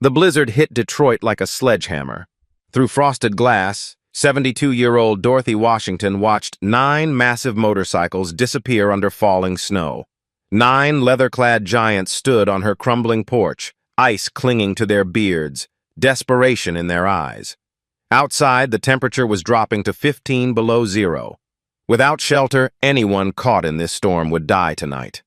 The blizzard hit Detroit like a sledgehammer. Through frosted glass, 72-year-old Dorothy Washington watched 9 massive motorcycles disappear under falling snow. 9 leather-clad giants stood on her crumbling porch, ice clinging to their beards, desperation in their eyes. Outside, the temperature was dropping to 15 below zero. Without shelter, anyone caught in this storm would die tonight.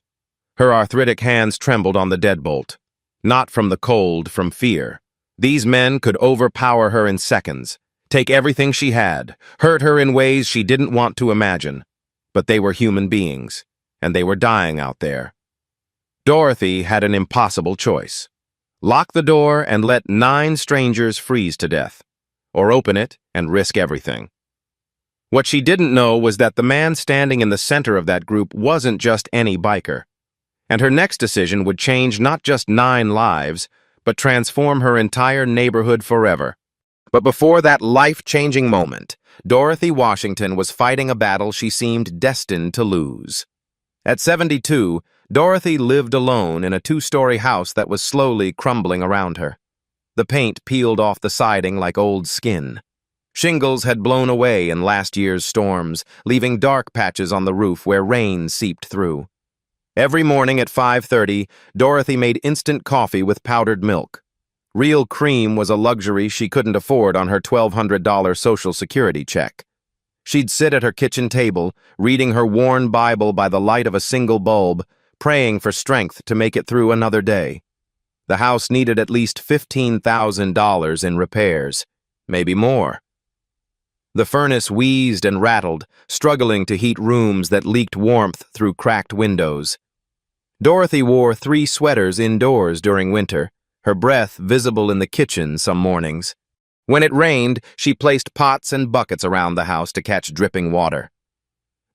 Her arthritic hands trembled on the deadbolt. Not from the cold, from fear. These men could overpower her in seconds, take everything she had, hurt her in ways she didn't want to imagine. But they were human beings, and they were dying out there. Dorothy had an impossible choice. Lock the door and let 9 strangers freeze to death, or open it and risk everything. What she didn't know was that the man standing in the center of that group wasn't just any biker. And her next decision would change not just 9 lives, but transform her entire neighborhood forever. But before that life-changing moment, Dorothy Washington was fighting a battle she seemed destined to lose. At 72, Dorothy lived alone in a 2-story house that was slowly crumbling around her. The paint peeled off the siding like old skin. Shingles had blown away in last year's storms, leaving dark patches on the roof where rain seeped through. Every morning at 5:30, Dorothy made instant coffee with powdered milk. Real cream was a luxury she couldn't afford on her $1,200 Social Security check. She'd sit at her kitchen table, reading her worn Bible by the light of a single bulb, praying for strength to make it through another day. The house needed at least $15,000 in repairs, maybe more. The furnace wheezed and rattled, struggling to heat rooms that leaked warmth through cracked windows. Dorothy wore 3 sweaters indoors during winter, her breath visible in the kitchen some mornings. When it rained, she placed pots and buckets around the house to catch dripping water.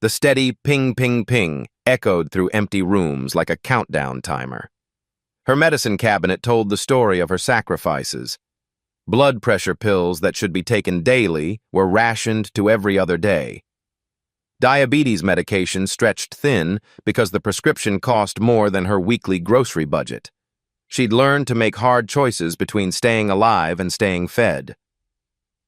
The steady ping-ping-ping echoed through empty rooms like a countdown timer. Her medicine cabinet told the story of her sacrifices. Blood pressure pills that should be taken daily were rationed to every other day. Diabetes medication stretched thin because the prescription cost more than her weekly grocery budget. She'd learned to make hard choices between staying alive and staying fed.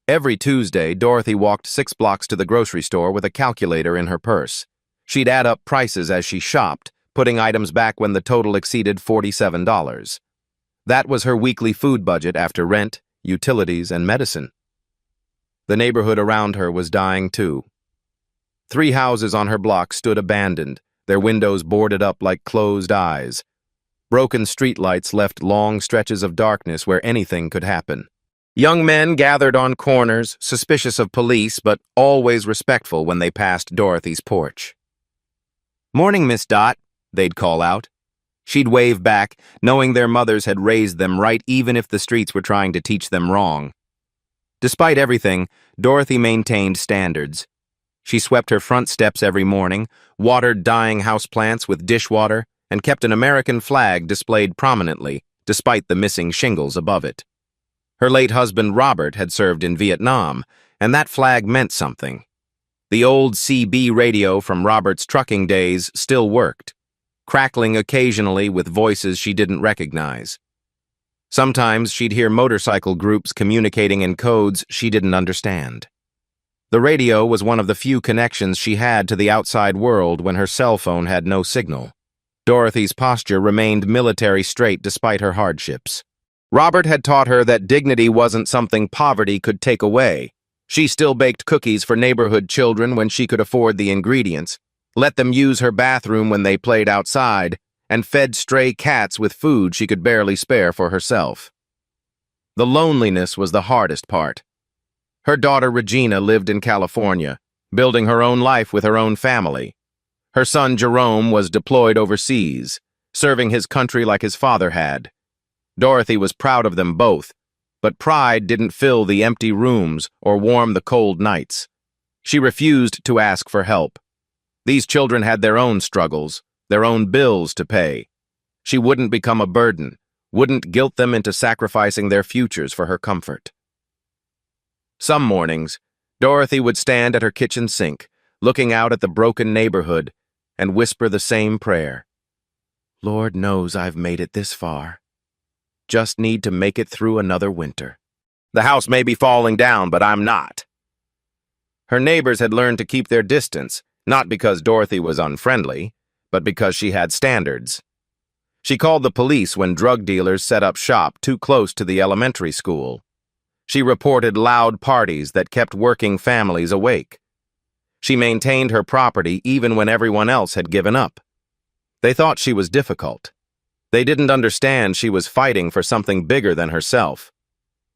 Every Tuesday, Dorothy walked 6 blocks to the grocery store with a calculator in her purse. She'd add up prices as she shopped, putting items back when the total exceeded $47. That was her weekly food budget after rent, utilities, and medicine. The neighborhood around her was dying too. 3 houses on her block stood abandoned, their windows boarded up like closed eyes. Broken streetlights left long stretches of darkness where anything could happen. Young men gathered on corners, suspicious of police, but always respectful when they passed Dorothy's porch. "Morning, Miss Dot," they'd call out. She'd wave back, knowing their mothers had raised them right even if the streets were trying to teach them wrong. Despite everything, Dorothy maintained standards. She swept her front steps every morning, watered dying houseplants with dishwater, and kept an American flag displayed prominently, despite the missing shingles above it. Her late husband Robert had served in Vietnam, and that flag meant something. The old CB radio from Robert's trucking days still worked, crackling occasionally with voices she didn't recognize. Sometimes she'd hear motorcycle groups communicating in codes she didn't understand. The radio was one of the few connections she had to the outside world when her cell phone had no signal. Dorothy's posture remained military straight despite her hardships. Robert had taught her that dignity wasn't something poverty could take away. She still baked cookies for neighborhood children when she could afford the ingredients, let them use her bathroom when they played outside, and fed stray cats with food she could barely spare for herself. The loneliness was the hardest part. Her daughter Regina lived in California, building her own life with her own family. Her son Jerome was deployed overseas, serving his country like his father had. Dorothy was proud of them both, but pride didn't fill the empty rooms or warm the cold nights. She refused to ask for help. These children had their own struggles, their own bills to pay. She wouldn't become a burden, wouldn't guilt them into sacrificing their futures for her comfort. Some mornings, Dorothy would stand at her kitchen sink, looking out at the broken neighborhood, and whisper the same prayer. "Lord knows I've made it this far." Just need to make it through another winter. The house may be falling down, but I'm not. Her neighbors had learned to keep their distance, not because Dorothy was unfriendly, but because she had standards. She called the police when drug dealers set up shop too close to the elementary school. She reported loud parties that kept working families awake. She maintained her property even when everyone else had given up. They thought she was difficult. They didn't understand she was fighting for something bigger than herself.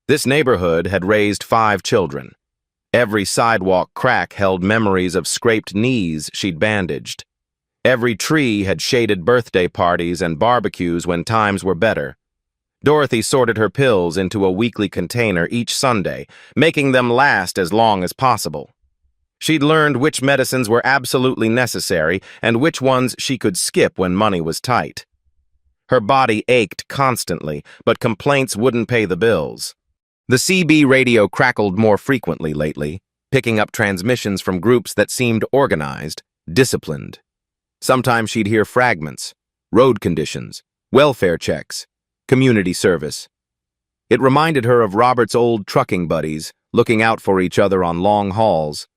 This neighborhood had raised 5 children. Every sidewalk crack held memories of scraped knees she'd bandaged. Every tree had shaded birthday parties and barbecues when times were better. Dorothy sorted her pills into a weekly container each Sunday, making them last as long as possible. She'd learned which medicines were absolutely necessary and which ones she could skip when money was tight. Her body ached constantly, but complaints wouldn't pay the bills. The CB radio crackled more frequently lately, picking up transmissions from groups that seemed organized, disciplined. Sometimes she'd hear fragments, road conditions, welfare checks, community service. It reminded her of Robert's old trucking buddies, looking out for each other on long hauls.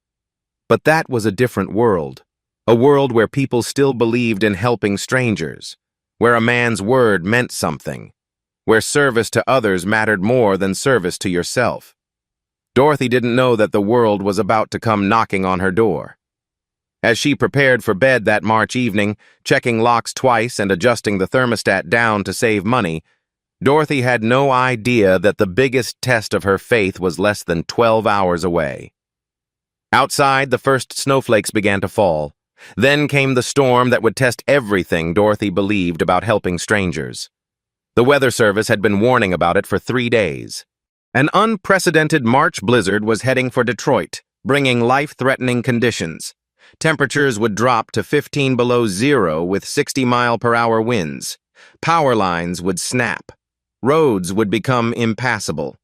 But that was a different world, a world where people still believed in helping strangers, where a man's word meant something, where service to others mattered more than service to yourself. Dorothy didn't know that the world was about to come knocking on her door. As she prepared for bed that March evening, checking locks twice and adjusting the thermostat down to save money, Dorothy had no idea that the biggest test of her faith was less than 12 hours away. Outside, the first snowflakes began to fall. Then came the storm that would test everything Dorothy believed about helping strangers. The Weather Service had been warning about it for 3 days. An unprecedented March blizzard was heading for Detroit, bringing life-threatening conditions. Temperatures would drop to 15 below zero with 60-mile-per-hour winds. Power lines would snap. Roads would become impassable.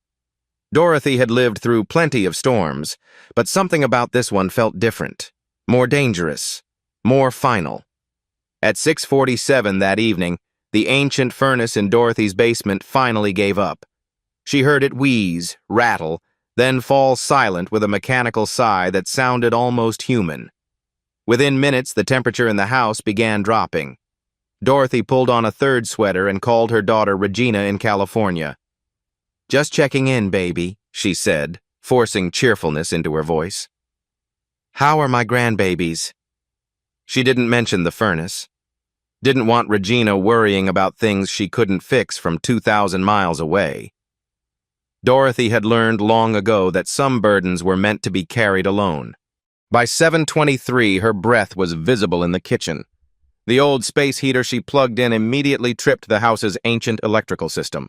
Dorothy had lived through plenty of storms, but something about this one felt different, more dangerous, more final. At 6:47 that evening, the ancient furnace in Dorothy's basement finally gave up. She heard it wheeze, rattle, then fall silent with a mechanical sigh that sounded almost human. Within minutes, the temperature in the house began dropping. Dorothy pulled on a third sweater and called her daughter Regina in California. "Just checking in, baby," she said, forcing cheerfulness into her voice. "How are my grandbabies?" She didn't mention the furnace. Didn't want Regina worrying about things she couldn't fix from 2,000 miles away. Dorothy had learned long ago that some burdens were meant to be carried alone. By 7:23, her breath was visible in the kitchen. The old space heater she plugged in immediately tripped the house's ancient electrical system.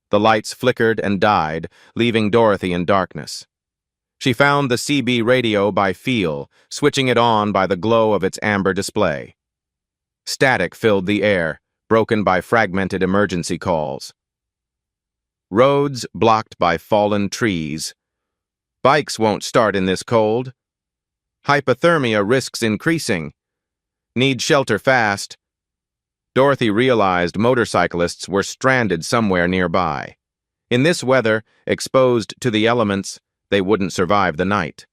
The lights flickered and died, leaving Dorothy in darkness. She found the CB radio by feel, switching it on by the glow of its amber display. Static filled the air, broken by fragmented emergency calls. Roads blocked by fallen trees. Bikes won't start in this cold. Hypothermia risks increasing. Need shelter fast. Dorothy realized motorcyclists were stranded somewhere nearby. In this weather, exposed to the elements, they wouldn't survive the night.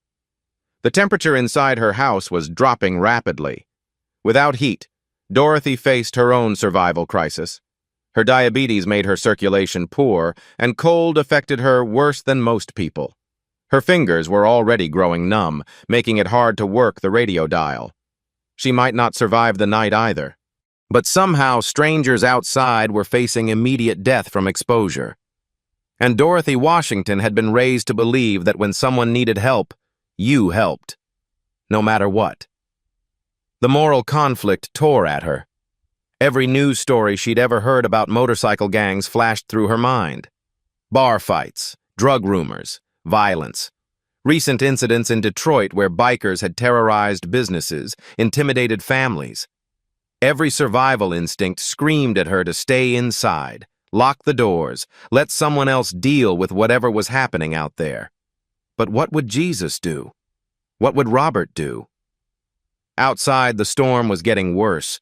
The temperature inside her house was dropping rapidly. Without heat, Dorothy faced her own survival crisis. Her diabetes made her circulation poor, and cold affected her worse than most people. Her fingers were already growing numb, making it hard to work the radio dial. She might not survive the night either. But somehow strangers outside were facing immediate death from exposure. And Dorothy Washington had been raised to believe that when someone needed help, you helped. No matter what. The moral conflict tore at her. Every news story she'd ever heard about motorcycle gangs flashed through her mind. Bar fights, drug rumors, violence. Recent incidents in Detroit where bikers had terrorized businesses, intimidated families. Every survival instinct screamed at her to stay inside, lock the doors, let someone else deal with whatever was happening out there. But what would Jesus do? What would Robert do? Outside, the storm was getting worse.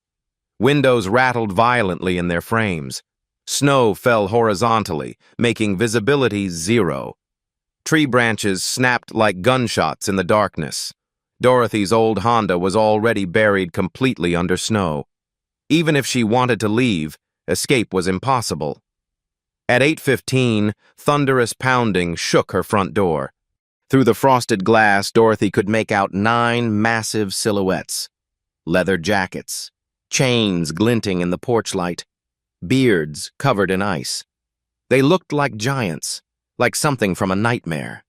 Windows rattled violently in their frames. Snow fell horizontally, making visibility 0. Tree branches snapped like gunshots in the darkness. Dorothy's old Honda was already buried completely under snow. Even if she wanted to leave, escape was impossible. At 8:15, thunderous pounding shook her front door. Through the frosted glass, Dorothy could make out 9 massive silhouettes. Leather jackets, chains glinting in the porch light, beards covered in ice. They looked like giants, like something from a nightmare.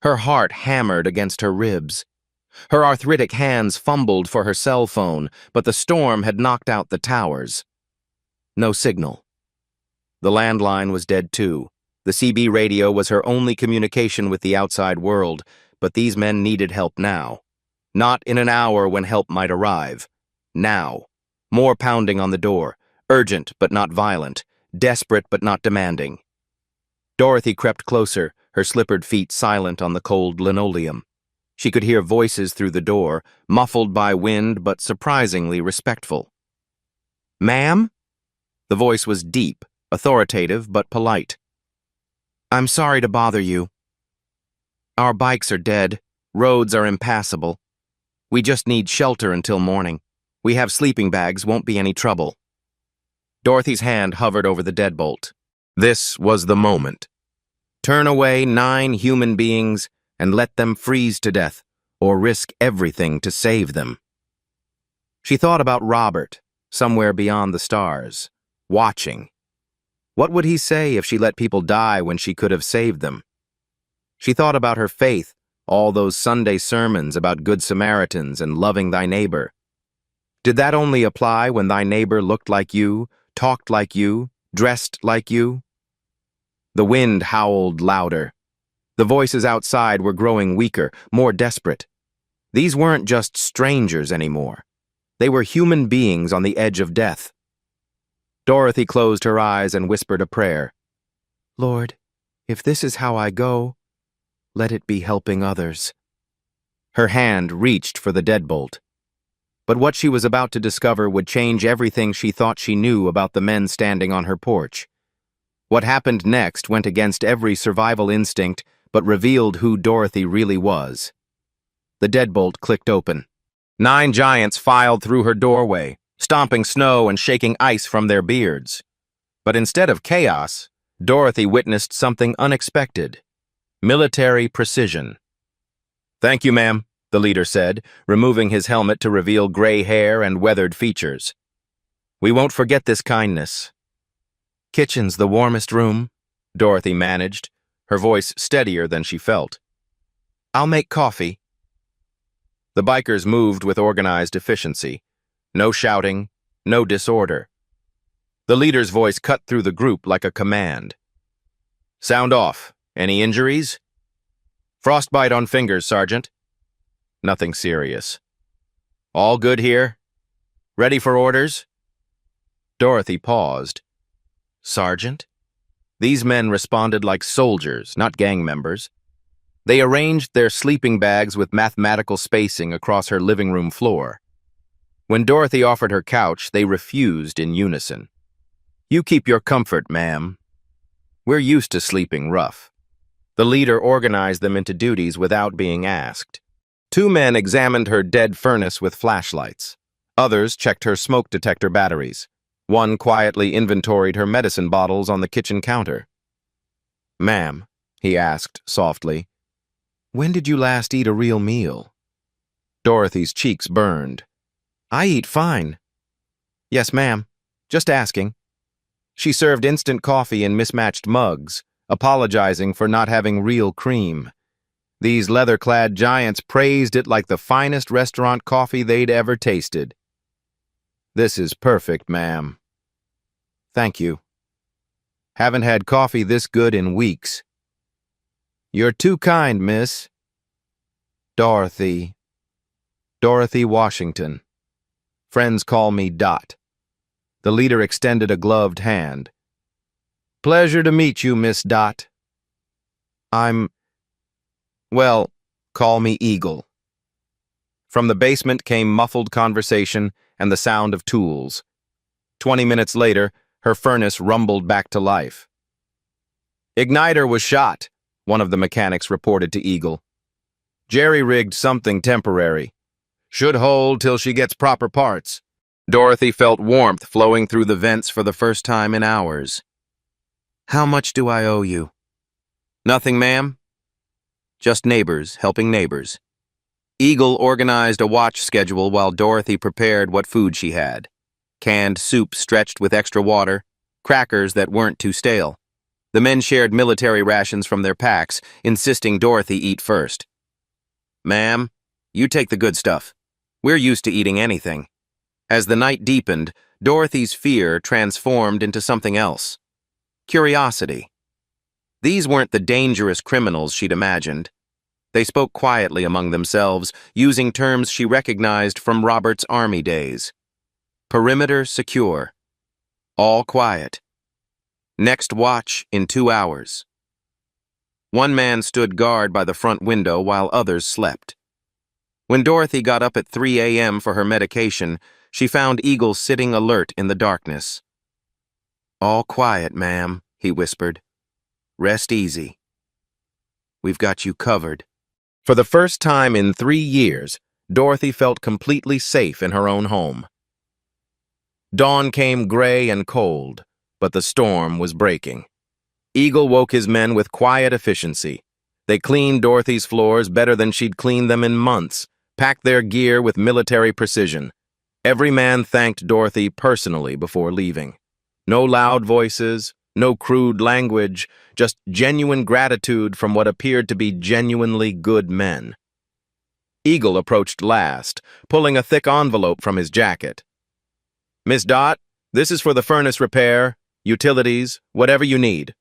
Her heart hammered against her ribs. Her arthritic hands fumbled for her cell phone, but the storm had knocked out the towers. No signal. The landline was dead too. The CB radio was her only communication with the outside world, but these men needed help now. Not in an hour when help might arrive. Now. More pounding on the door. Urgent but not violent. Desperate but not demanding. Dorothy crept closer, her slippered feet silent on the cold linoleum. She could hear voices through the door, muffled by wind but surprisingly respectful. "Ma'am?" The voice was deep, authoritative but polite. "I'm sorry to bother you. Our bikes are dead. Roads are impassable. We just need shelter until morning. We have sleeping bags, won't be any trouble." Dorothy's hand hovered over the deadbolt. This was the moment. Turn away 9 human beings and let them freeze to death, or risk everything to save them. She thought about Robert, somewhere beyond the stars, watching. What would he say if she let people die when she could have saved them? She thought about her faith, all those Sunday sermons about Good Samaritans and loving thy neighbor. Did that only apply when thy neighbor looked like you, talked like you, dressed like you? The wind howled louder. The voices outside were growing weaker, more desperate. These weren't just strangers anymore. They were human beings on the edge of death. Dorothy closed her eyes and whispered a prayer. "Lord, if this is how I go, let it be helping others." Her hand reached for the deadbolt. But what she was about to discover would change everything she thought she knew about the men standing on her porch. What happened next went against every survival instinct, but revealed who Dorothy really was. The deadbolt clicked open. 9 giants filed through her doorway, stomping snow and shaking ice from their beards. But instead of chaos, Dorothy witnessed something unexpected. Military precision. "Thank you, ma'am," the leader said, removing his helmet to reveal gray hair and weathered features. "We won't forget this kindness." "Kitchen's the warmest room," Dorothy managed, her voice steadier than she felt. "I'll make coffee." The bikers moved with organized efficiency. No shouting, no disorder. The leader's voice cut through the group like a command. "Sound off. Any injuries?" "Frostbite on fingers, Sergeant." "Nothing serious." "All good here? Ready for orders?" Dorothy paused. "Sergeant?" These men responded like soldiers, not gang members. They arranged their sleeping bags with mathematical spacing across her living room floor. When Dorothy offered her couch, they refused in unison. "You keep your comfort, ma'am. We're used to sleeping rough." The leader organized them into duties without being asked. 2 men examined her dead furnace with flashlights. Others checked her smoke detector batteries. One quietly inventoried her medicine bottles on the kitchen counter. "Ma'am," he asked softly, "when did you last eat a real meal?" Dorothy's cheeks burned. "I eat fine." "Yes, ma'am. Just asking." She served instant coffee in mismatched mugs, apologizing for not having real cream. These leather-clad giants praised it like the finest restaurant coffee they'd ever tasted. "This is perfect, ma'am." "Thank you. Haven't had coffee this good in weeks." "You're too kind, miss." Dorothy Washington. Friends call me Dot." The leader extended a gloved hand. "Pleasure to meet you, Miss Dot." Well, call me Eagle." From the basement came muffled conversation and the sound of tools. 20 minutes later, Her furnace rumbled back to life. "Igniter was shot," one of the mechanics reported to Eagle. "Jerry-rigged something temporary. Should hold till she gets proper parts." Dorothy felt warmth flowing through the vents for the first time in hours. "How much do I owe you?" "Nothing, ma'am. Just neighbors helping neighbors." Eagle organized a watch schedule while Dorothy prepared what food she had. Canned soup stretched with extra water, crackers that weren't too stale. The men shared military rations from their packs, insisting Dorothy eat first. "Ma'am, you take the good stuff. We're used to eating anything." As the night deepened, Dorothy's fear transformed into something else. Curiosity. These weren't the dangerous criminals she'd imagined. They spoke quietly among themselves, using terms she recognized from Robert's army days. Perimeter secure. All quiet. Next watch in 2 hours. One man stood guard by the front window while others slept. When Dorothy got up at 3 a.m. for her medication, she found Eagle sitting alert in the darkness. "All quiet, ma'am," he whispered. "Rest easy. We've got you covered." For the first time in 3 years, Dorothy felt completely safe in her own home. Dawn came gray and cold, but the storm was breaking. Eagle woke his men with quiet efficiency. They cleaned Dorothy's floors better than she'd cleaned them in months, packed their gear with military precision. Every man thanked Dorothy personally before leaving. No loud voices, no crude language, just genuine gratitude from what appeared to be genuinely good men. Eagle approached last, pulling a thick envelope from his jacket. "Miss Dot, this is for the furnace repair, utilities, whatever you need."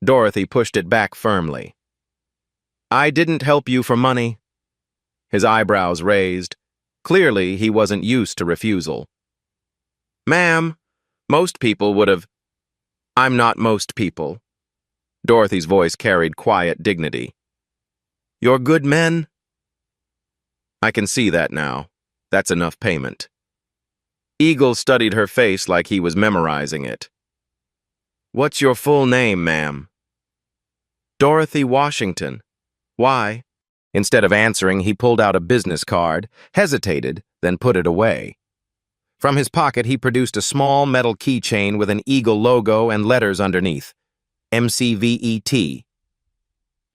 Dorothy pushed it back firmly. "I didn't help you for money." His eyebrows raised. Clearly, he wasn't used to refusal. "Ma'am, most people would have—" "I'm not most people." Dorothy's voice carried quiet dignity. "You're good men?" "I can see that now. That's enough payment." Eagle studied her face like he was memorizing it. "What's your full name, ma'am?" "Dorothy Washington. Why?" Instead of answering, he pulled out a business card, hesitated, then put it away. From his pocket, he produced a small metal keychain with an Eagle logo and letters underneath. MCVET.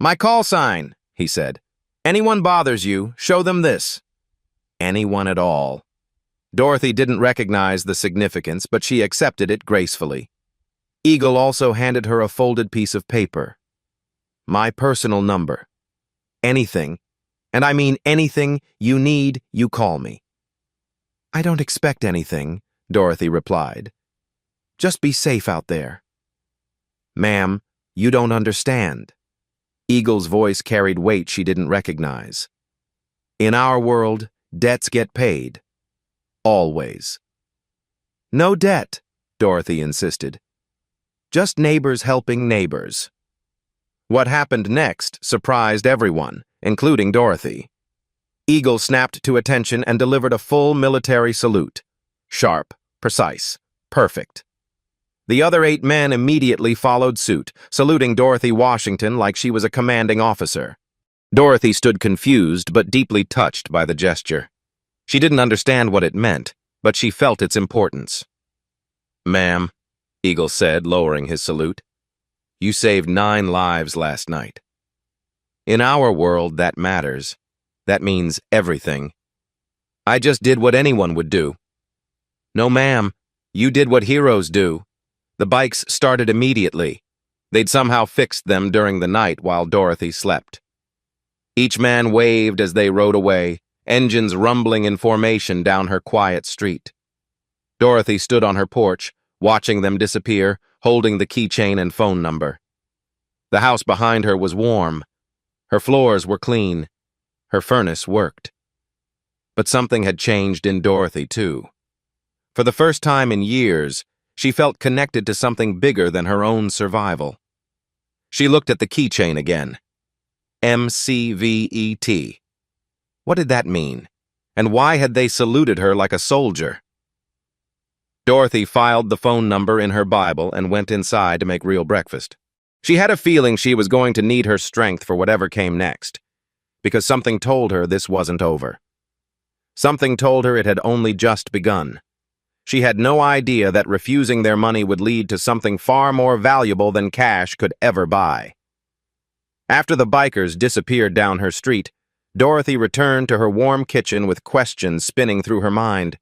"My call sign," he said. "Anyone bothers you, show them this." Anyone at all. Dorothy didn't recognize the significance, but she accepted it gracefully. Eagle also handed her a folded piece of paper. "My personal number. Anything, and I mean anything you need, you call me." "I don't expect anything," Dorothy replied. "Just be safe out there." "Ma'am, you don't understand." Eagle's voice carried weight she didn't recognize. "In our world, debts get paid. Always." "No debt," Dorothy insisted. "Just neighbors helping neighbors." What happened next surprised everyone, including Dorothy. Eagle snapped to attention and delivered a full military salute. Sharp, precise, perfect. The other 8 men immediately followed suit, saluting Dorothy Washington like she was a commanding officer. Dorothy stood confused but deeply touched by the gesture. She didn't understand what it meant, but she felt its importance. "Ma'am," Eagle said, lowering his salute, "you saved 9 lives last night. In our world, that matters. That means everything. I just did what anyone would do." "No, ma'am. You did what heroes do. The bikes started immediately. They'd somehow fixed them during the night while Dorothy slept." Each man waved as they rode away, engines rumbling in formation down her quiet street. Dorothy stood on her porch, watching them disappear, holding the keychain and phone number. The house behind her was warm. Her floors were clean. Her furnace worked. But something had changed in Dorothy, too. For the first time in years, she felt connected to something bigger than her own survival. She looked at the keychain again. MCVET. What did that mean? And why had they saluted her like a soldier? Dorothy filed the phone number in her Bible and went inside to make real breakfast. She had a feeling she was going to need her strength for whatever came next, because something told her this wasn't over. Something told her it had only just begun. She had no idea that refusing their money would lead to something far more valuable than cash could ever buy. After the bikers disappeared down her street, Dorothy returned to her warm kitchen with questions spinning through her mind.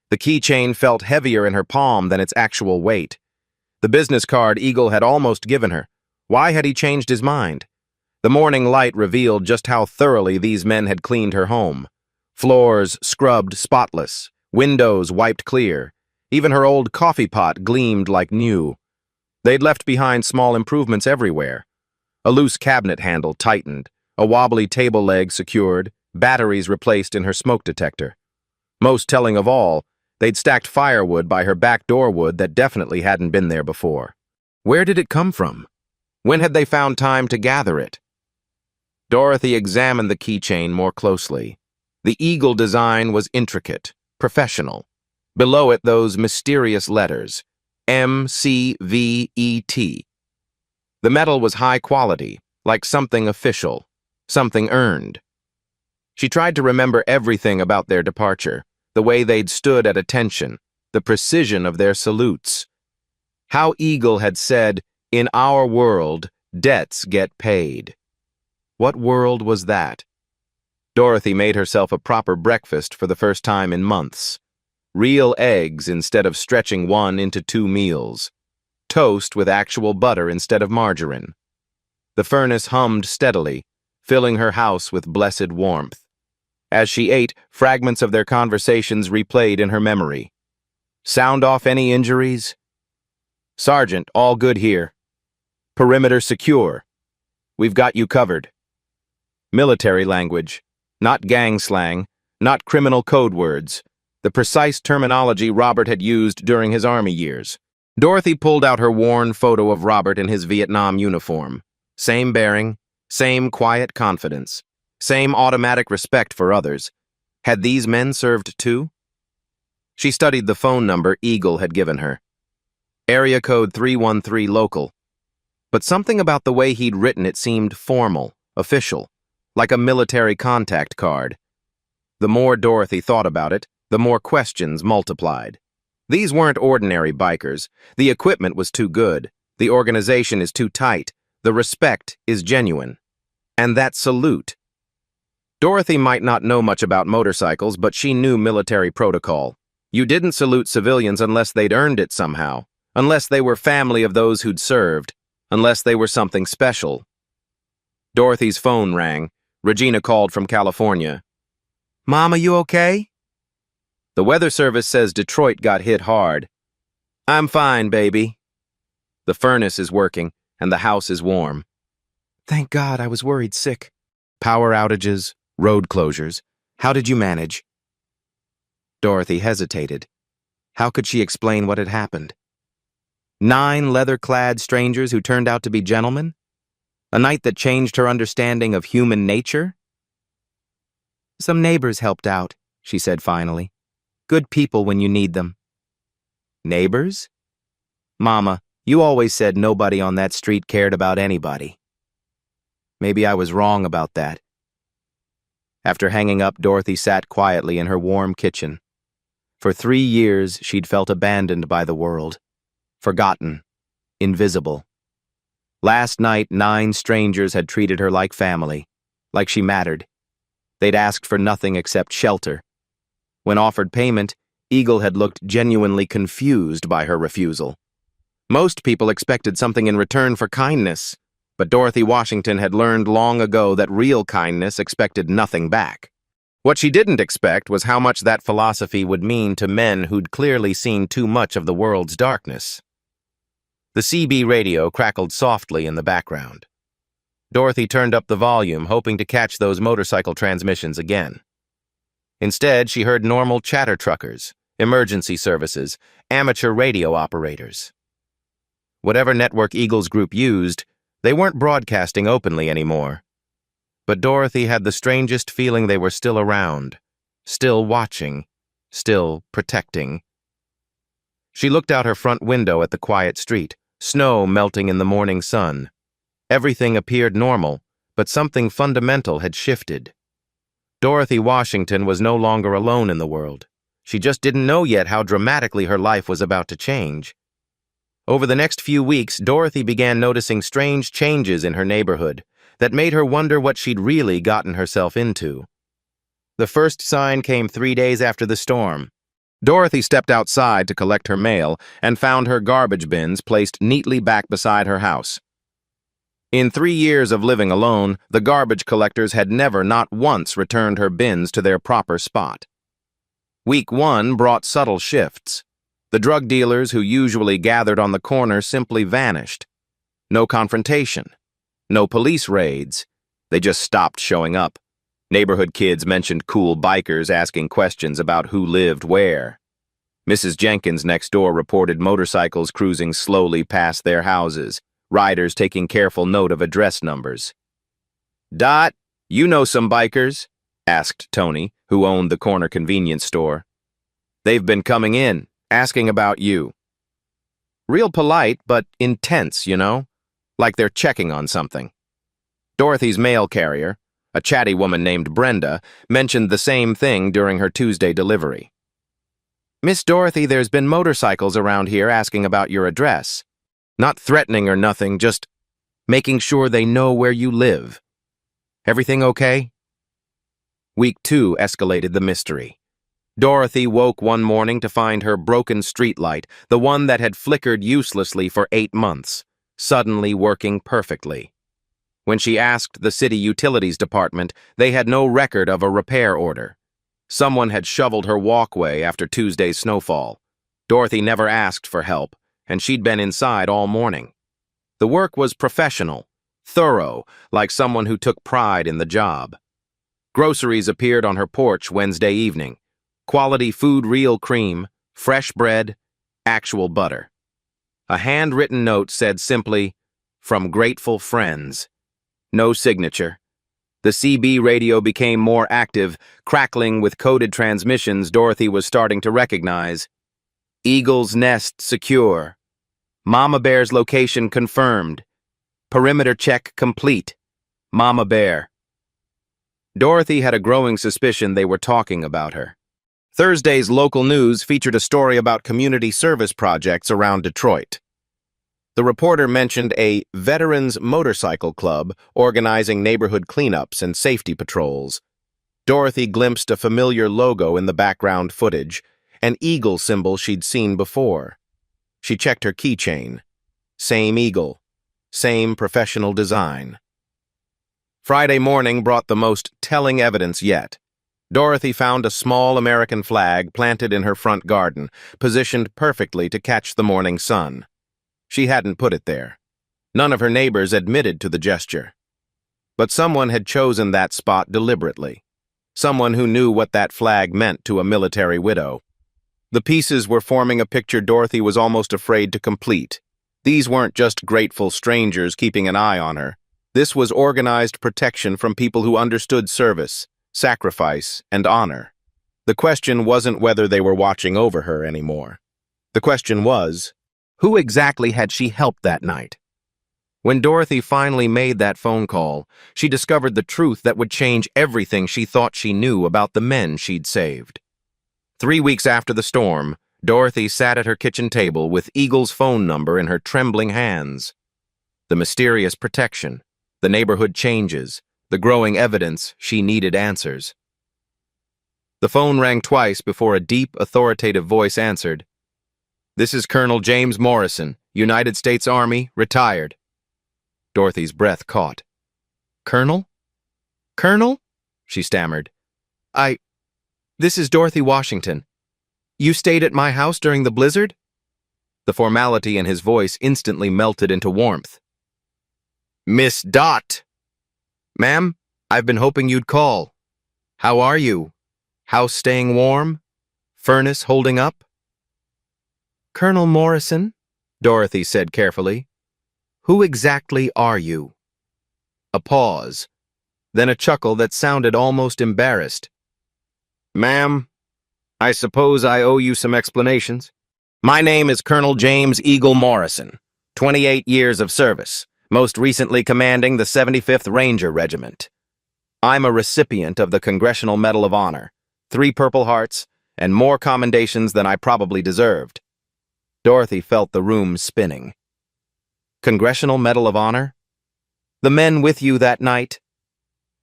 The keychain felt heavier in her palm than its actual weight. The business card Eagle had almost given her. Why had he changed his mind? The morning light revealed just how thoroughly these men had cleaned her home. Floors scrubbed spotless, windows wiped clear. Even her old coffee pot gleamed like new. They'd left behind small improvements everywhere. A loose cabinet handle tightened, a wobbly table leg secured, batteries replaced in her smoke detector. Most telling of all, they'd stacked firewood by her back door wood that definitely hadn't been there before. Where did it come from? When had they found time to gather it? Dorothy examined the keychain more closely. The eagle design was intricate, professional. Below it, those mysterious letters, M-C-V-E-T. The metal was high quality, like something official, something earned. She tried to remember everything about their departure, the way they'd stood at attention, the precision of their salutes. How Eagle had said, "In our world, debts get paid." What world was that? Dorothy made herself a proper breakfast for the first time in months. Real eggs instead of stretching one into 2 meals. Toast with actual butter instead of margarine. The furnace hummed steadily, filling her house with blessed warmth. As she ate, fragments of their conversations replayed in her memory. "Sound off any injuries?" "Sergeant, all good here. Perimeter secure. We've got you covered." Military language, not gang slang, not criminal code words, the precise terminology Robert had used during his Army years. Dorothy pulled out her worn photo of Robert in his Vietnam uniform. Same bearing, same quiet confidence, same automatic respect for others. Had these men served too? She studied the phone number Eagle had given her. Area code 313 local. But something about the way he'd written it seemed formal, official, like a military contact card. The more Dorothy thought about it, the more questions multiplied. These weren't ordinary bikers. The equipment was too good. The organization is too tight. The respect is genuine. And that salute. Dorothy might not know much about motorcycles, but she knew military protocol. You didn't salute civilians unless they'd earned it somehow, unless they were family of those who'd served, unless they were something special. Dorothy's phone rang. Regina called from California. "Mom, are you okay?" "The weather service says Detroit got hit hard." "I'm fine, baby." "The furnace is working, and the house is warm." "Thank God, I was worried sick." "Power outages, road closures. How did you manage?" Dorothy hesitated. How could she explain what had happened? 9 leather-clad strangers who turned out to be gentlemen? A night that changed her understanding of human nature? "Some neighbors helped out," she said finally. "Good people when you need them." "Neighbors?" "Mama, you always said nobody on that street cared about anybody." Maybe I was wrong about that. After hanging up, Dorothy sat quietly in her warm kitchen. For 3 years, she'd felt abandoned by the world. Forgotten. Invisible. Last night, 9 strangers had treated her like family, like she mattered. They'd asked for nothing except shelter. When offered payment, Eagle had looked genuinely confused by her refusal. Most people expected something in return for kindness, but Dorothy Washington had learned long ago that real kindness expected nothing back. What she didn't expect was how much that philosophy would mean to men who'd clearly seen too much of the world's darkness. The CB radio crackled softly in the background. Dorothy turned up the volume, hoping to catch those motorcycle transmissions again. Instead, she heard normal chatter truckers, emergency services, amateur radio operators. Whatever network Eagle's group used, they weren't broadcasting openly anymore. But Dorothy had the strangest feeling they were still around, still watching, still protecting. She looked out her front window at the quiet street, snow melting in the morning sun. Everything appeared normal, but something fundamental had shifted. Dorothy Washington was no longer alone in the world. She just didn't know yet how dramatically her life was about to change. Over the next few weeks, Dorothy began noticing strange changes in her neighborhood that made her wonder what she'd really gotten herself into. The first sign came 3 days after the storm. Dorothy stepped outside to collect her mail and found her garbage bins placed neatly back beside her house. In 3 years of living alone, the garbage collectors had never, not once, returned her bins to their proper spot. Week 1 brought subtle shifts. The drug dealers who usually gathered on the corner simply vanished. No confrontation. No police raids. They just stopped showing up. Neighborhood kids mentioned cool bikers asking questions about who lived where. Mrs. Jenkins next door reported motorcycles cruising slowly past their houses, riders taking careful note of address numbers. "Dot, you know some bikers?" asked Tony, who owned the corner convenience store. "They've been coming in, asking about you." Real polite, but intense, you know? Like they're checking on something. Dorothy's mail carrier, a chatty woman named Brenda, mentioned the same thing during her Tuesday delivery. "Miss Dorothy, there's been motorcycles around here asking about your address. Not threatening or nothing, just making sure they know where you live. Everything okay?" Week 2 escalated the mystery. Dorothy woke one morning to find her broken streetlight, the one that had flickered uselessly for 8 months, suddenly working perfectly. When she asked the city utilities department, they had no record of a repair order. Someone had shoveled her walkway after Tuesday's snowfall. Dorothy never asked for help, and she'd been inside all morning. The work was professional, thorough, like someone who took pride in the job. Groceries appeared on her porch Wednesday evening. Quality food, real cream, fresh bread, actual butter. A handwritten note said simply, "From grateful friends." No signature. The CB radio became more active, crackling with coded transmissions Dorothy was starting to recognize. "Eagle's Nest secure. Mama Bear's location confirmed. Perimeter check complete. Mama Bear." Dorothy had a growing suspicion they were talking about her. Thursday's local news featured a story about community service projects around Detroit. The reporter mentioned a Veterans Motorcycle Club organizing neighborhood cleanups and safety patrols. Dorothy glimpsed a familiar logo in the background footage, an eagle symbol she'd seen before. She checked her keychain. Same eagle, same professional design. Friday morning brought the most telling evidence yet. Dorothy found a small American flag planted in her front garden, positioned perfectly to catch the morning sun. She hadn't put it there. None of her neighbors admitted to the gesture. But someone had chosen that spot deliberately. Someone who knew what that flag meant to a military widow. The pieces were forming a picture Dorothy was almost afraid to complete. These weren't just grateful strangers keeping an eye on her. This was organized protection from people who understood service, sacrifice, and honor. The question wasn't whether they were watching over her anymore. The question was, who exactly had she helped that night? When Dorothy finally made that phone call, she discovered the truth that would change everything she thought she knew about the men she'd saved. 3 weeks after the storm, Dorothy sat at her kitchen table with Eagle's phone number in her trembling hands. The mysterious protection, the neighborhood changes, the growing evidence she needed answers. The phone rang twice before a deep, authoritative voice answered. "This is Colonel James Morrison, United States Army, retired." Dorothy's breath caught. "Colonel? Colonel?" she stammered. This is Dorothy Washington. You stayed at my house during the blizzard?" The formality in his voice instantly melted into warmth. "Miss Dot!" "Ma'am, I've been hoping you'd call. How are you? House staying warm? Furnace holding up?" "Colonel Morrison," Dorothy said carefully, "who exactly are you?" A pause, then a chuckle that sounded almost embarrassed. "Ma'am, I suppose I owe you some explanations. My name is Colonel James Eagle Morrison, 28 years of service, most recently commanding the 75th Ranger Regiment. I'm a recipient of the Congressional Medal of Honor, 3 Purple Hearts, and more commendations than I probably deserved. Dorothy felt the room spinning. Congressional Medal of Honor? The men with you that night?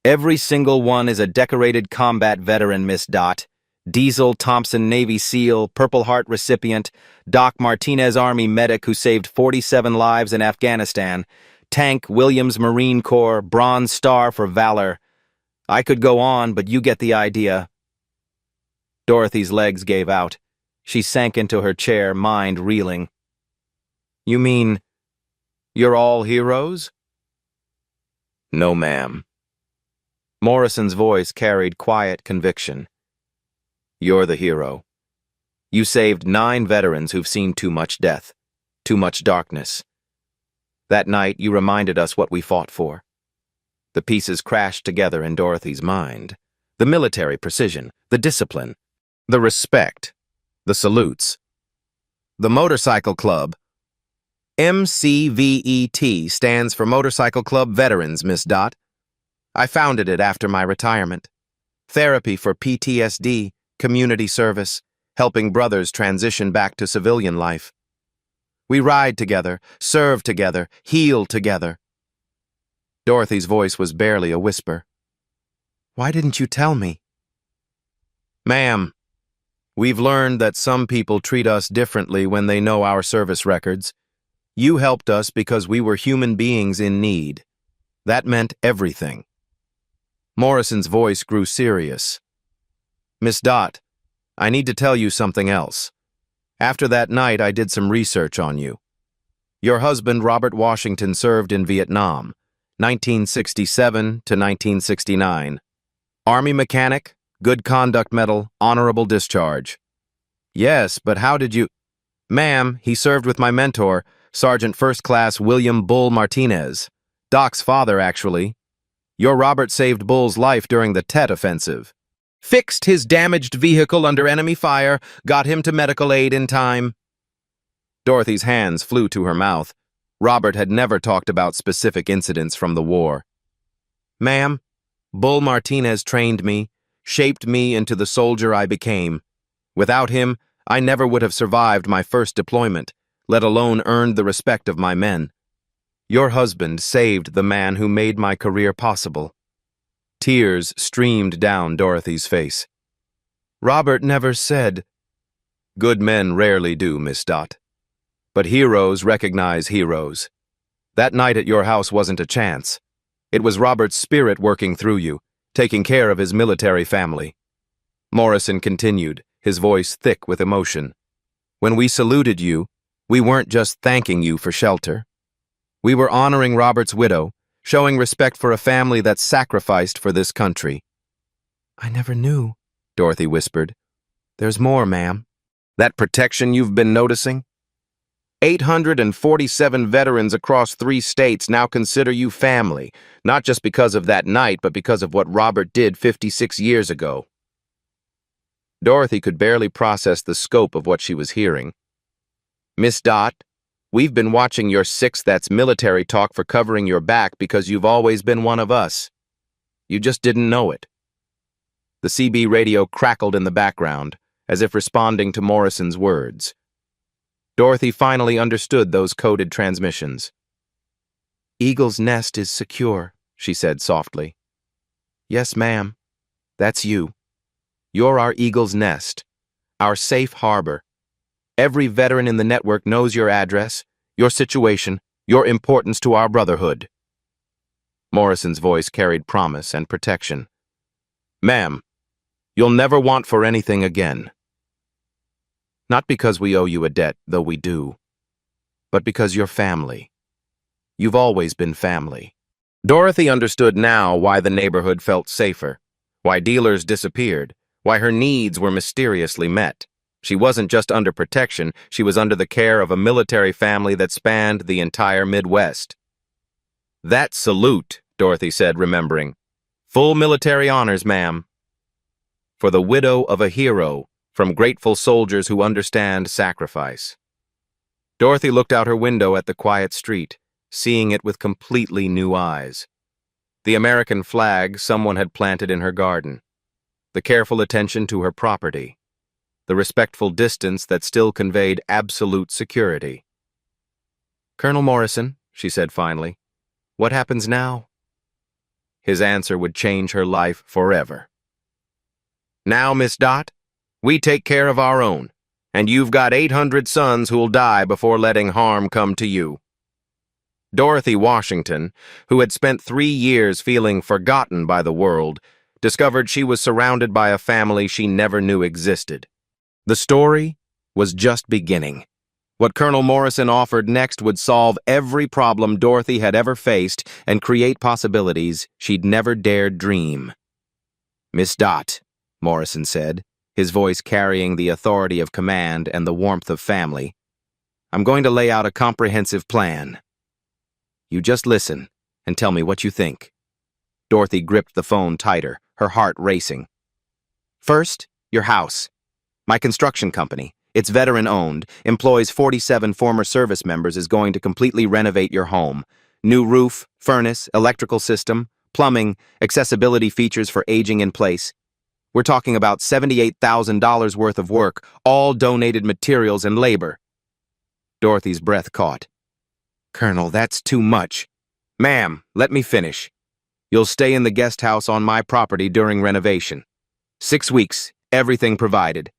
Every single one is a decorated combat veteran, Miss Dot. Diesel Thompson Navy SEAL, Purple Heart recipient, Doc Martinez Army medic who saved 47 lives in Afghanistan, Tank Williams Marine Corps, Bronze Star for valor. I could go on, but you get the idea. Dorothy's legs gave out. She sank into her chair, mind reeling. You mean, you're all heroes? No, ma'am. Morrison's voice carried quiet conviction. You're the hero. You saved 9 veterans who've seen too much death, too much darkness. That night, you reminded us what we fought for. The pieces crashed together in Dorothy's mind. The military precision, the discipline, the respect, the salutes. The Motorcycle Club. MCVET stands for Motorcycle Club Veterans, Miss Dot. I founded it after my retirement. Therapy for PTSD, community service, helping brothers transition back to civilian life. We ride together, serve together, heal together. Dorothy's voice was barely a whisper. Why didn't you tell me? Ma'am, we've learned that some people treat us differently when they know our service records. You helped us because we were human beings in need. That meant everything. Morrison's voice grew serious. Miss Dot, I need to tell you something else. After that night, I did some research on you. Your husband, Robert Washington, served in Vietnam, 1967 to 1969. Army mechanic, Good Conduct Medal, honorable discharge. Yes, but how did you... Ma'am, he served with my mentor, Sergeant First Class William Bull Martinez. Doc's father, actually. Your Robert saved Bull's life during the Tet Offensive. Fixed his damaged vehicle under enemy fire, got him to medical aid in time. Dorothy's hands flew to her mouth. Robert had never talked about specific incidents from the war. Ma'am, Bull Martinez trained me, shaped me into the soldier I became. Without him, I never would have survived my first deployment, let alone earned the respect of my men. Your husband saved the man who made my career possible. Tears streamed down Dorothy's face. Robert never said. Good men rarely do, Miss Dot. But heroes recognize heroes. That night at your house wasn't a chance. It was Robert's spirit working through you, taking care of his military family. Morrison continued, his voice thick with emotion. When we saluted you, we weren't just thanking you for shelter. We were honoring Robert's widow, showing respect for a family that sacrificed for this country. I never knew, Dorothy whispered. There's more, ma'am. That protection you've been noticing? 847 veterans across 3 states now consider you family, not just because of that night, but because of what Robert did 56 years ago. Dorothy could barely process the scope of what she was hearing. Miss Dot, we've been watching your 6th That's military talk for covering your back because you've always been one of us. You just didn't know it. The CB radio crackled in the background, as if responding to Morrison's words. Dorothy finally understood those coded transmissions. Eagle's nest is secure, she said softly. Yes, ma'am. That's you. You're our Eagle's nest, our safe harbor. Every veteran in the network knows your address, your situation, your importance to our brotherhood. Morrison's voice carried promise and protection. Ma'am, you'll never want for anything again. Not because we owe you a debt, though we do, but because you're family. You've always been family. Dorothy understood now why the neighborhood felt safer, why dealers disappeared, why her needs were mysteriously met. She wasn't just under protection, she was under the care of a military family that spanned the entire Midwest. That salute, Dorothy said, remembering. Full military honors, ma'am. For the widow of a hero, from grateful soldiers who understand sacrifice. Dorothy looked out her window at the quiet street, seeing it with completely new eyes. The American flag someone had planted in her garden, the careful attention to her property, the respectful distance that still conveyed absolute security. "Colonel Morrison," she said finally, "what happens now?" His answer would change her life forever. "Now, Miss Dot, we take care of our own, and you've got 800 sons who'll die before letting harm come to you." Dorothy Washington, who had spent 3 years feeling forgotten by the world, discovered she was surrounded by a family she never knew existed. The story was just beginning. What Colonel Morrison offered next would solve every problem Dorothy had ever faced and create possibilities she'd never dared dream. "Miss Dot," Morrison said, his voice carrying the authority of command and the warmth of family, "I'm going to lay out a comprehensive plan. You just listen and tell me what you think." Dorothy gripped the phone tighter, her heart racing. "First, your house. My construction company, it's veteran-owned, employs 47 former service members, is going to completely renovate your home. New roof, furnace, electrical system, plumbing, accessibility features for aging in place. We're talking about $78,000 worth of work, all donated materials and labor." Dorothy's breath caught. "Colonel, that's too much." "Ma'am, let me finish. You'll stay in the guest house on my property during renovation. 6 weeks, everything provided.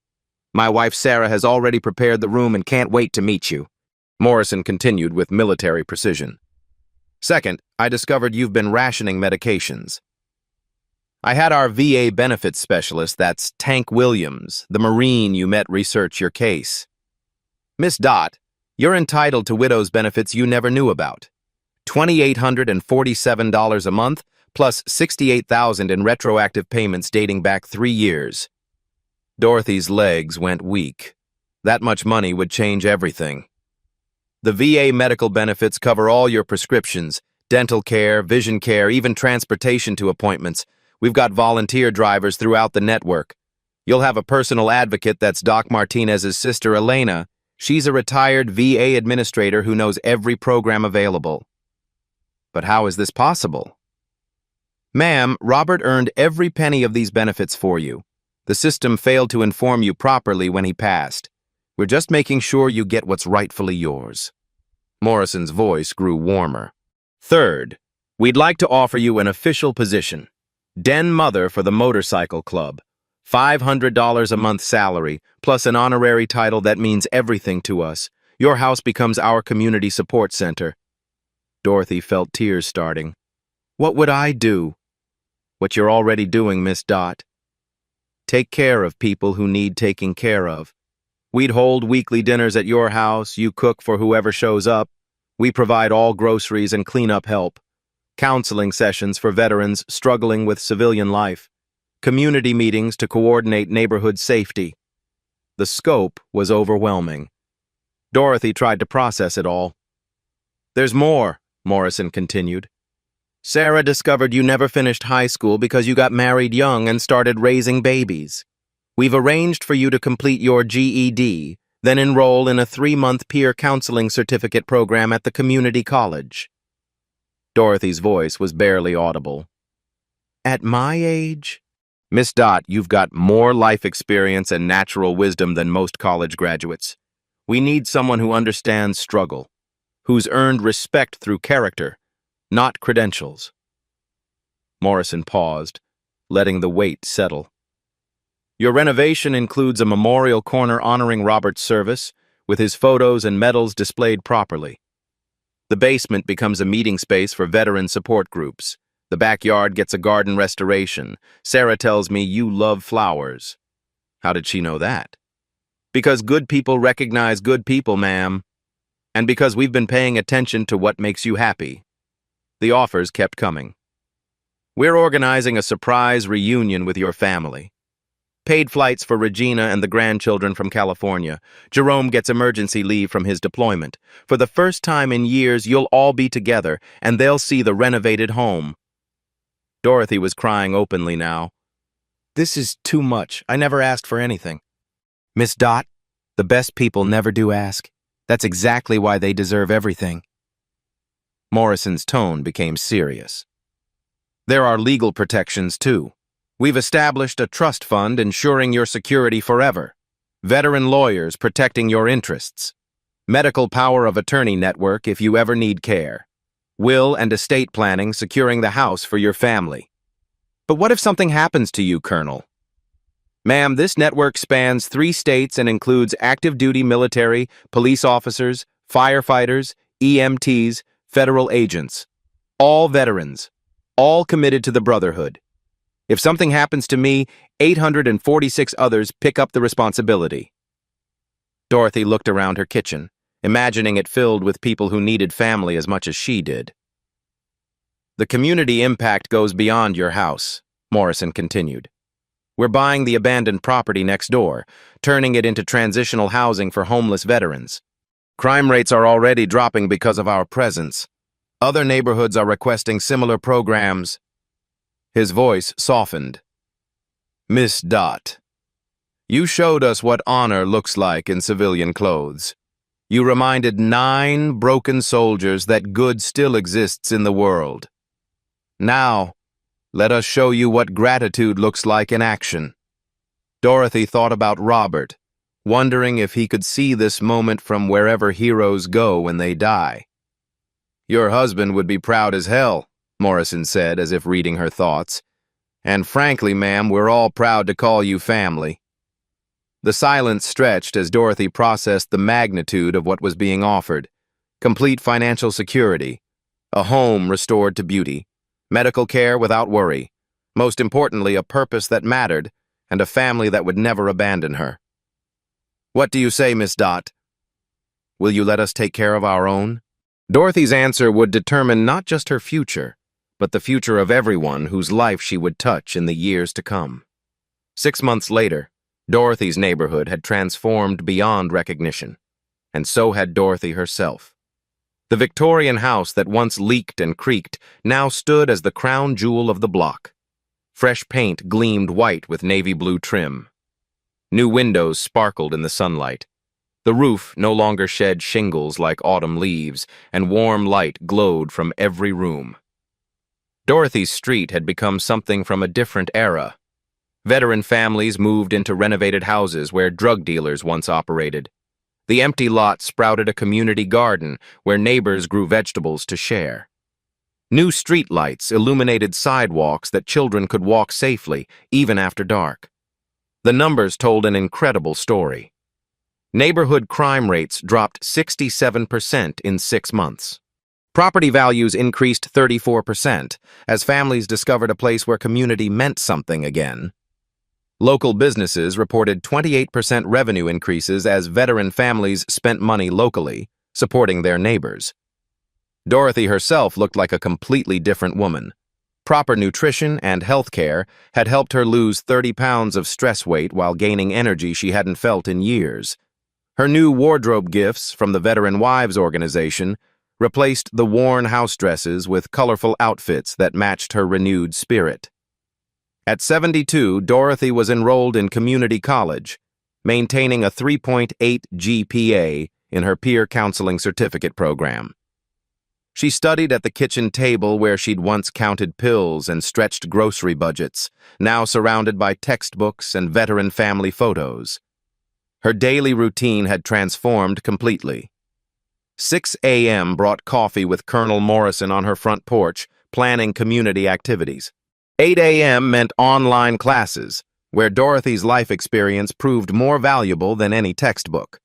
My wife Sarah has already prepared the room and can't wait to meet you." Morrison continued with military precision. "Second, I discovered you've been rationing medications. I had our VA benefits specialist, that's Tank Williams, the Marine you met, research your case. Miss Dot, you're entitled to widow's benefits you never knew about. $2,847 a month, plus $68,000 in retroactive payments dating back 3 years. Dorothy's legs went weak. That much money would change everything. The VA medical benefits cover all your prescriptions, dental care, vision care, even transportation to appointments. We've got volunteer drivers throughout the network. You'll have a personal advocate, that's Doc Martinez's sister, Elena. She's a retired VA administrator who knows every program available." "But how is this possible?" "Ma'am, Robert earned every penny of these benefits for you. The system failed to inform you properly when he passed. We're just making sure you get what's rightfully yours." Morrison's voice grew warmer. "Third, we'd like to offer you an official position. Den mother for the motorcycle club. $500 a month salary, plus an honorary title that means everything to us. Your house becomes our community support center." Dorothy felt tears starting. "What would I do?" "What you're already doing, Miss Dot. Take care of people who need taking care of. We'd hold weekly dinners at your house, you cook for whoever shows up. We provide all groceries and cleanup help. Counseling sessions for veterans struggling with civilian life. Community meetings to coordinate neighborhood safety." The scope was overwhelming. Dorothy tried to process it all. "There's more," Morrison continued. "Sarah discovered you never finished high school because you got married young and started raising babies. We've arranged for you to complete your GED, then enroll in a 3-month peer counseling certificate program at the community college." Dorothy's voice was barely audible. "At my age?" "Miss Dot, you've got more life experience and natural wisdom than most college graduates. We need someone who understands struggle, who's earned respect through character, not credentials." Morrison paused, letting the weight settle. "Your renovation includes a memorial corner honoring Robert's service, with his photos and medals displayed properly. The basement becomes a meeting space for veteran support groups. The backyard gets a garden restoration. Sarah tells me you love flowers." "How did she know that?" "Because good people recognize good people, ma'am. And because we've been paying attention to what makes you happy." The offers kept coming. "We're organizing a surprise reunion with your family. Paid flights for Regina and the grandchildren from California. Jerome gets emergency leave from his deployment. For the first time in years, you'll all be together, and they'll see the renovated home." Dorothy was crying openly now. "This is too much. I never asked for anything." Miss Dot, the best people never do ask. That's exactly why they deserve everything. Morrison's tone became serious. There are legal protections, too. We've established a trust fund ensuring your security forever. Veteran lawyers protecting your interests. Medical power of attorney network if you ever need care. Will and estate planning securing the house for your family. But what if something happens to you, Colonel? Ma'am, this network spans 3 states and includes active duty military, police officers, firefighters, EMTs, federal agents. All veterans. All committed to the Brotherhood. If something happens to me, 846 others pick up the responsibility. Dorothy looked around her kitchen, imagining it filled with people who needed family as much as she did. The community impact goes beyond your house, Morrison continued. We're buying the abandoned property next door, turning it into transitional housing for homeless veterans. Crime rates are already dropping because of our presence. Other neighborhoods are requesting similar programs. His voice softened. Miss Dot, you showed us what honor looks like in civilian clothes. You reminded 9 broken soldiers that good still exists in the world. Now, let us show you what gratitude looks like in action. Dorothy thought about Robert, wondering if he could see this moment from wherever heroes go when they die. Your husband would be proud as hell, Morrison said, as if reading her thoughts. And frankly, ma'am, we're all proud to call you family. The silence stretched as Dorothy processed the magnitude of what was being offered. Complete financial security, a home restored to beauty, medical care without worry, most importantly, a purpose that mattered, and a family that would never abandon her. What do you say, Miss Dot? Will you let us take care of our own? Dorothy's answer would determine not just her future, but the future of everyone whose life she would touch in the years to come. 6 months later, Dorothy's neighborhood had transformed beyond recognition, and so had Dorothy herself. The Victorian house that once leaked and creaked now stood as the crown jewel of the block. Fresh paint gleamed white with navy blue trim. New windows sparkled in the sunlight. The roof no longer shed shingles like autumn leaves, and warm light glowed from every room. Dorothy's street had become something from a different era. Veteran families moved into renovated houses where drug dealers once operated. The empty lot sprouted a community garden where neighbors grew vegetables to share. New street lights illuminated sidewalks that children could walk safely, even after dark. The numbers told an incredible story. Neighborhood crime rates dropped 67% in 6 months. Property values increased 34% as families discovered a place where community meant something again. Local businesses reported 28% revenue increases as veteran families spent money locally, supporting their neighbors. Dorothy herself looked like a completely different woman. Proper nutrition and health care had helped her lose 30 pounds of stress weight while gaining energy she hadn't felt in years. Her new wardrobe gifts from the Veteran Wives Organization replaced the worn house dresses with colorful outfits that matched her renewed spirit. At 72, Dorothy was enrolled in community college, maintaining a 3.8 GPA in her peer counseling certificate program. She studied at the kitchen table where she'd once counted pills and stretched grocery budgets, now surrounded by textbooks and veteran family photos. Her daily routine had transformed completely. 6 a.m. brought coffee with Colonel Morrison on her front porch, planning community activities. 8 a.m. meant online classes, where Dorothy's life experience proved more valuable than any textbook.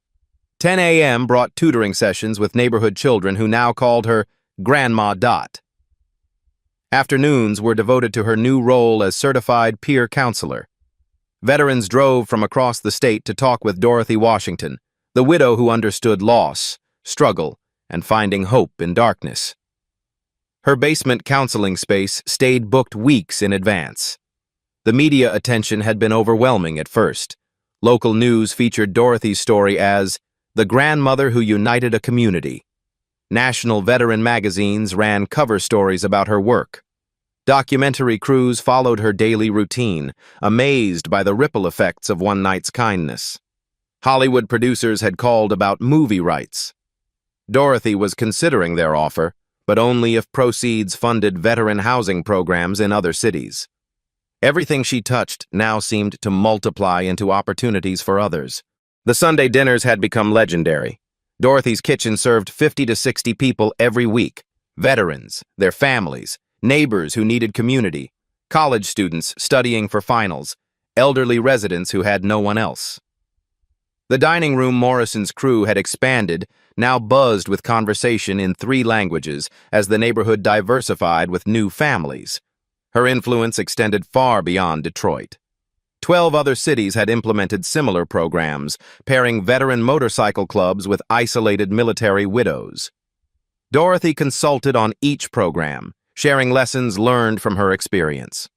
10 a.m. brought tutoring sessions with neighborhood children who now called her Grandma Dot. Afternoons were devoted to her new role as certified peer counselor. Veterans drove from across the state to talk with Dorothy Washington, the widow who understood loss, struggle, and finding hope in darkness. Her basement counseling space stayed booked weeks in advance. The media attention had been overwhelming at first. Local news featured Dorothy's story as the grandmother who united a community. National veteran magazines ran cover stories about her work. Documentary crews followed her daily routine, amazed by the ripple effects of one night's kindness. Hollywood producers had called about movie rights. Dorothy was considering their offer, but only if proceeds funded veteran housing programs in other cities. Everything she touched now seemed to multiply into opportunities for others. The Sunday dinners had become legendary. Dorothy's kitchen served 50 to 60 people every week. Veterans, their families, neighbors who needed community, college students studying for finals, elderly residents who had no one else. The dining room Morrison's crew had expanded, now buzzed with conversation in 3 languages as the neighborhood diversified with new families. Her influence extended far beyond Detroit. 12 other cities had implemented similar programs, pairing veteran motorcycle clubs with isolated military widows. Dorothy consulted on each program, sharing lessons learned from her experience.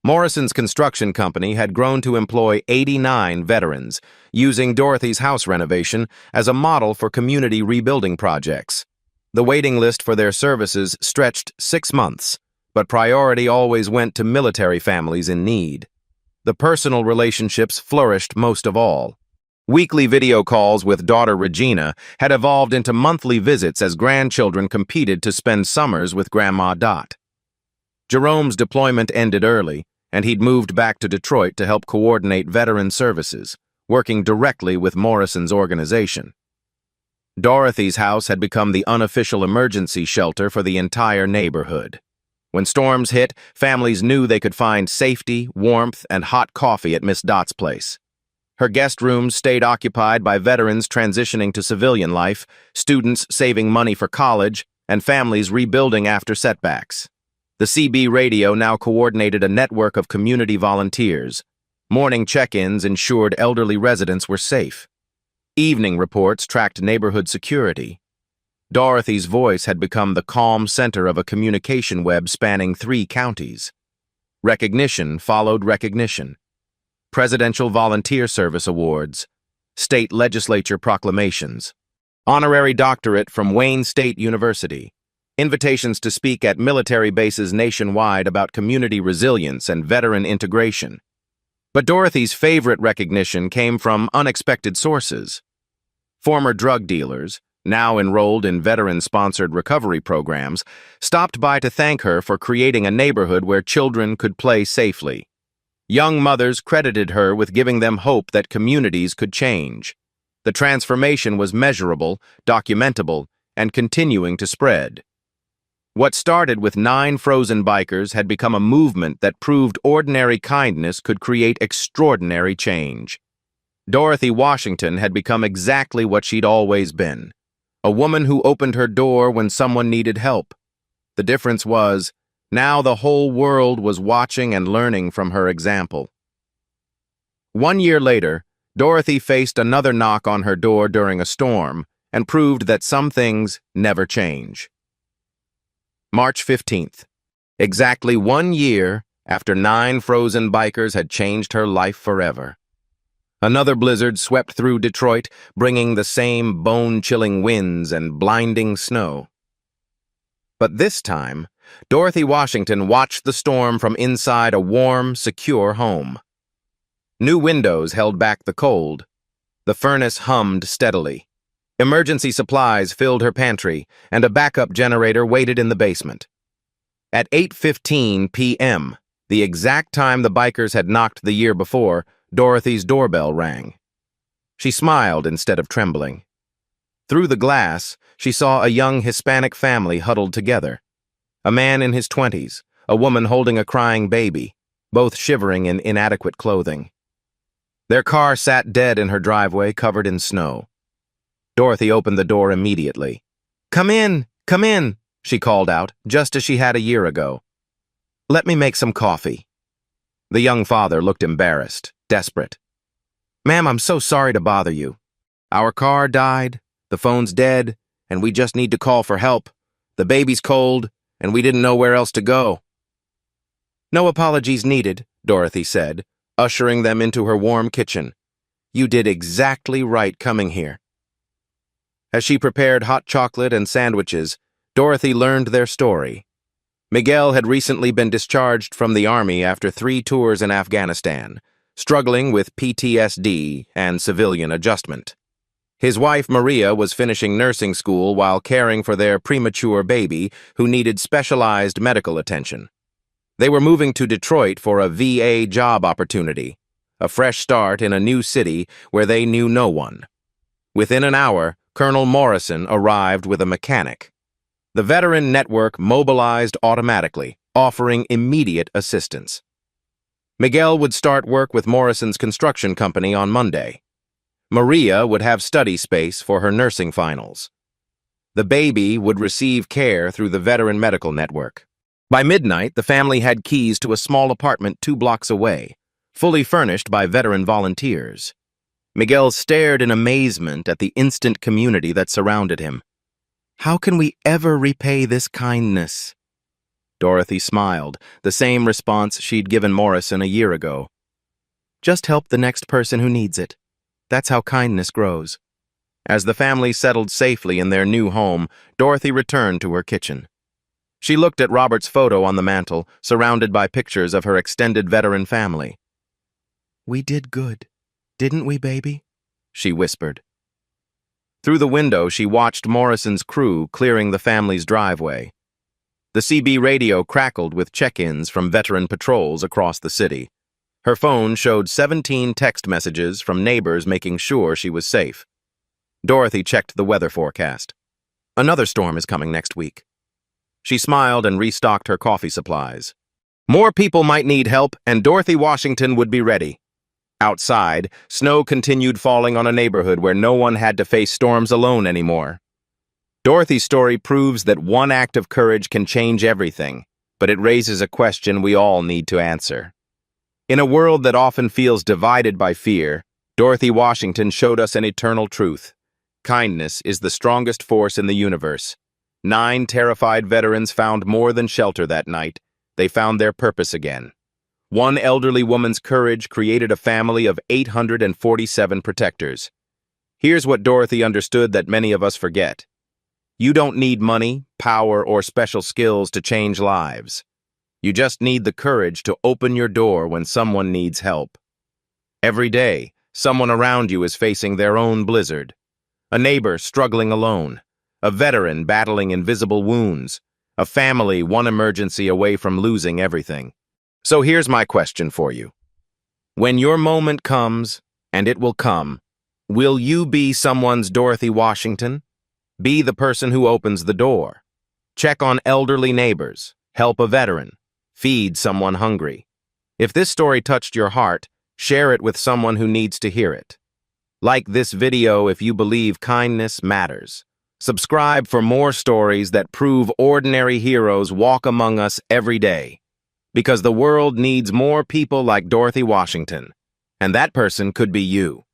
Morrison's construction company had grown to employ 89 veterans, using Dorothy's house renovation as a model for community rebuilding projects. The waiting list for their services stretched 6 months, but priority always went to military families in need. The personal relationships flourished most of all. Weekly video calls with daughter Regina had evolved into monthly visits as grandchildren competed to spend summers with Grandma Dot. Jerome's deployment ended early, and he'd moved back to Detroit to help coordinate veteran services, working directly with Morrison's organization. Dorothy's house had become the unofficial emergency shelter for the entire neighborhood. When storms hit, families knew they could find safety, warmth, and hot coffee at Miss Dot's place. Her guest rooms stayed occupied by veterans transitioning to civilian life, students saving money for college, and families rebuilding after setbacks. The CB radio now coordinated a network of community volunteers. Morning check-ins ensured elderly residents were safe. Evening reports tracked neighborhood security. Dorothy's voice had become the calm center of a communication web spanning 3 counties. Recognition followed recognition. Presidential Volunteer Service Awards, state legislature proclamations, honorary doctorate from Wayne State University, invitations to speak at military bases nationwide about community resilience and veteran integration. But Dorothy's favorite recognition came from unexpected sources. Former drug dealers, now enrolled in veteran-sponsored recovery programs, stopped by to thank her for creating a neighborhood where children could play safely. Young mothers credited her with giving them hope that communities could change. The transformation was measurable, documentable, and continuing to spread. What started with 9 frozen bikers had become a movement that proved ordinary kindness could create extraordinary change. Dorothy Washington had become exactly what she'd always been, a woman who opened her door when someone needed help. The difference was, now the whole world was watching and learning from her example. 1 year later, Dorothy faced another knock on her door during a storm and proved that some things never change. March 15th, exactly 1 year after 9 frozen bikers had changed her life forever. Another blizzard swept through Detroit, bringing the same bone-chilling winds and blinding snow. But this time, Dorothy Washington watched the storm from inside a warm, secure home. New windows held back the cold. The furnace hummed steadily. Emergency supplies filled her pantry, and a backup generator waited in the basement. At 8:15 p.m., the exact time the bikers had knocked the year before, Dorothy's doorbell rang. She smiled instead of trembling. Through the glass, she saw a young Hispanic family huddled together. A man in his 20s, a woman holding a crying baby, both shivering in inadequate clothing. Their car sat dead in her driveway, covered in snow. Dorothy opened the door immediately. "Come in, she called out, just as she had a year ago. "Let me make some coffee." The young father looked embarrassed, desperate. "Ma'am, I'm so sorry to bother you. Our car died, the phone's dead, and we just need to call for help. The baby's cold, and we didn't know where else to go." "No apologies needed," Dorothy said, ushering them into her warm kitchen. "You did exactly right coming here." As she prepared hot chocolate and sandwiches, Dorothy learned their story. Miguel had recently been discharged from the army after 3 tours in Afghanistan, struggling with PTSD and civilian adjustment. His wife, Maria, was finishing nursing school while caring for their premature baby who needed specialized medical attention. They were moving to Detroit for a VA job opportunity, a fresh start in a new city where they knew no one. Within an hour, Colonel Morrison arrived with a mechanic. The veteran network mobilized automatically, offering immediate assistance. Miguel would start work with Morrison's construction company on Monday. Maria would have study space for her nursing finals. The baby would receive care through the veteran medical network. By midnight, the family had keys to a small apartment 2 blocks away, fully furnished by veteran volunteers. Miguel stared in amazement at the instant community that surrounded him. "How can we ever repay this kindness?" Dorothy smiled, the same response she'd given Morrison a year ago. "Just help the next person who needs it. That's how kindness grows." As the family settled safely in their new home, Dorothy returned to her kitchen. She looked at Robert's photo on the mantel, surrounded by pictures of her extended veteran family. "We did good, didn't we, baby?" she whispered. Through the window, she watched Morrison's crew clearing the family's driveway. The CB radio crackled with check-ins from veteran patrols across the city. Her phone showed 17 text messages from neighbors making sure she was safe. Dorothy checked the weather forecast. Another storm is coming next week. She smiled and restocked her coffee supplies. More people might need help, and Dorothy Washington would be ready. Outside, snow continued falling on a neighborhood where no one had to face storms alone anymore. Dorothy's story proves that one act of courage can change everything, but it raises a question we all need to answer. In a world that often feels divided by fear, Dorothy Washington showed us an eternal truth. Kindness is the strongest force in the universe. 9 terrified veterans found more than shelter that night. They found their purpose again. One elderly woman's courage created a family of 847 protectors. Here's what Dorothy understood that many of us forget. You don't need money, power, or special skills to change lives. You just need the courage to open your door when someone needs help. Every day, someone around you is facing their own blizzard. A neighbor struggling alone. A veteran battling invisible wounds. A family one emergency away from losing everything. So here's my question for you. When your moment comes, and it will come, will you be someone's Dorothy Washington? Be the person who opens the door. Check on elderly neighbors. Help a veteran. Feed someone hungry. If this story touched your heart, share it with someone who needs to hear it. Like this video if you believe kindness matters. Subscribe for more stories that prove ordinary heroes walk among us every day. Because the world needs more people like Dorothy Washington. And that person could be you.